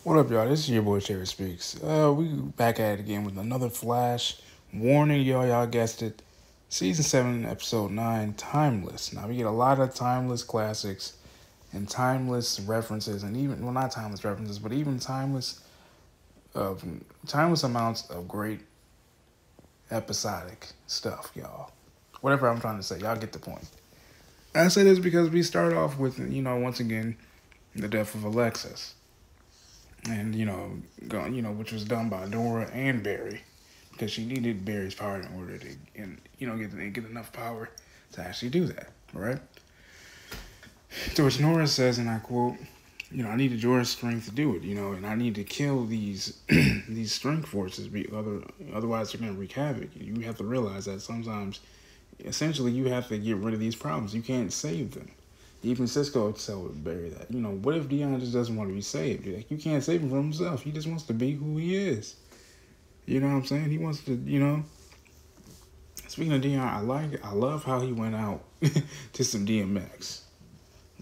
What up, y'all? This is your boy Cherry Speaks. We back at it again with another Flash warning, y'all. Y'all guessed it. Season 7, Episode 9, Timeless. Now, we get a lot of timeless classics and timeless references, and even, well, not timeless references, but even timeless amounts of great episodic stuff, y'all. Whatever I'm trying to say, y'all get the point. I say this because we start off with, once again, the death of Alexis. And, which was done by Nora and Barry, because she needed Barry's power in order to, get enough power to actually do that, right? So which Nora says, and I quote, I needed your strength to do it, and I need to kill these these strength forces, otherwise they're going to wreak havoc. You have to realize that sometimes, essentially, you have to get rid of these problems. You can't save them. Even Cisco would tell Barry that, what if Dion just doesn't want to be saved? Like, you can't save him from himself. He just wants to be who he is. You know what I'm saying? He wants to, Speaking of Dion, I love how he went out to some DMX.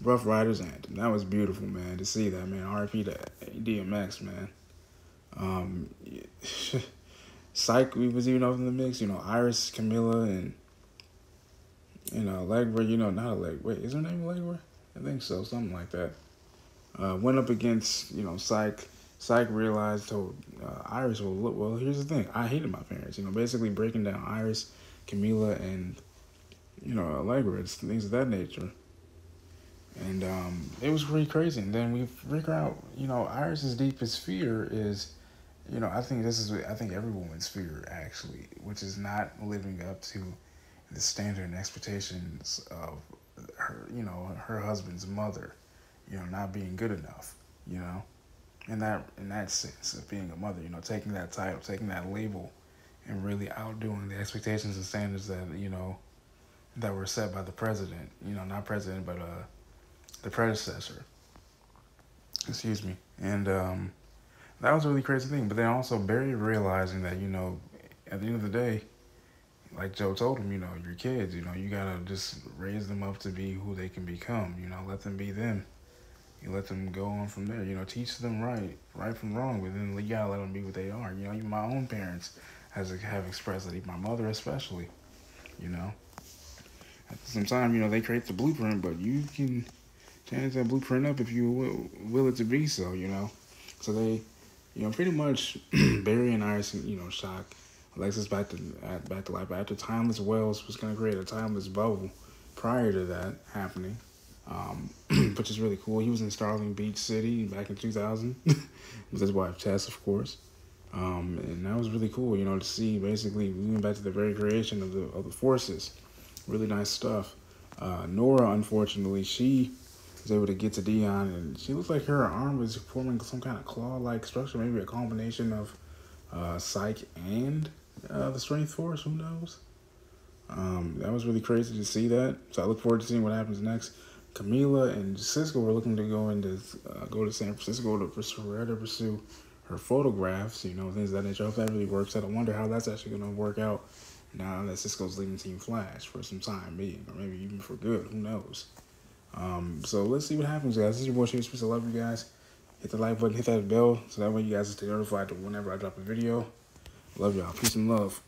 Rough Riders Anthem. That was beautiful, man, to see that, man. RP to DMX, man. Psych, we was even up in the mix. Iris, Kamilla, and Allegra, not Allegra. Wait, is her name Allegra? I think so, something like that. Went up against, Psych. Psych realized, told Iris, well, here's the thing. I hated my parents, basically breaking down Iris, Kamilla, and, Allegra, and things of that nature. And it was really crazy. And then we figure out, Iris's deepest fear is, I think every woman's fear, actually, which is not living up to the standard and expectations of her, her husband's mother, not being good enough, in that sense of being a mother, taking that title, taking that label, and really outdoing the expectations and standards that, that were set by the president, not president, but the predecessor. Excuse me. And that was a really crazy thing. But then also Barry realizing that, at the end of the day, like Joe told him, your kids, you gotta just raise them up to be who they can become, let them be them. You let them go on from there, teach them right from wrong, but then you gotta let them be what they are. My own parents have expressed that, my mother especially, Sometimes, they create the blueprint, but you can change that blueprint up if you will it to be so, So they, pretty much Barry and Iris, shock Alexis back to life. But after Timeless Wells was going to create a timeless bubble prior to that happening, which is really cool. He was in Starling Beach City back in 2000 with his wife Tess, of course. And that was really cool, to see. Basically, we went back to the very creation of the forces. Really nice stuff. Nora, unfortunately, she was able to get to Dion, and she looked like her arm was forming some kind of claw-like structure, maybe a combination of Psych and the Strength Force, who knows? That was really crazy to see that. So I look forward to seeing what happens next. Kamilla and Cisco were looking to go to San Francisco to pursue her photographs, things of that nature. I hope that really works out. I wonder how that's actually going to work out now that Cisco's leaving Team Flash for some time being, or maybe even for good. Who knows? So let's see what happens, guys. This is your boy Cherry Speaks. I love you guys. Hit the like button, hit that bell, so that way you guys stay notified whenever I drop a video. Love y'all. Peace and love.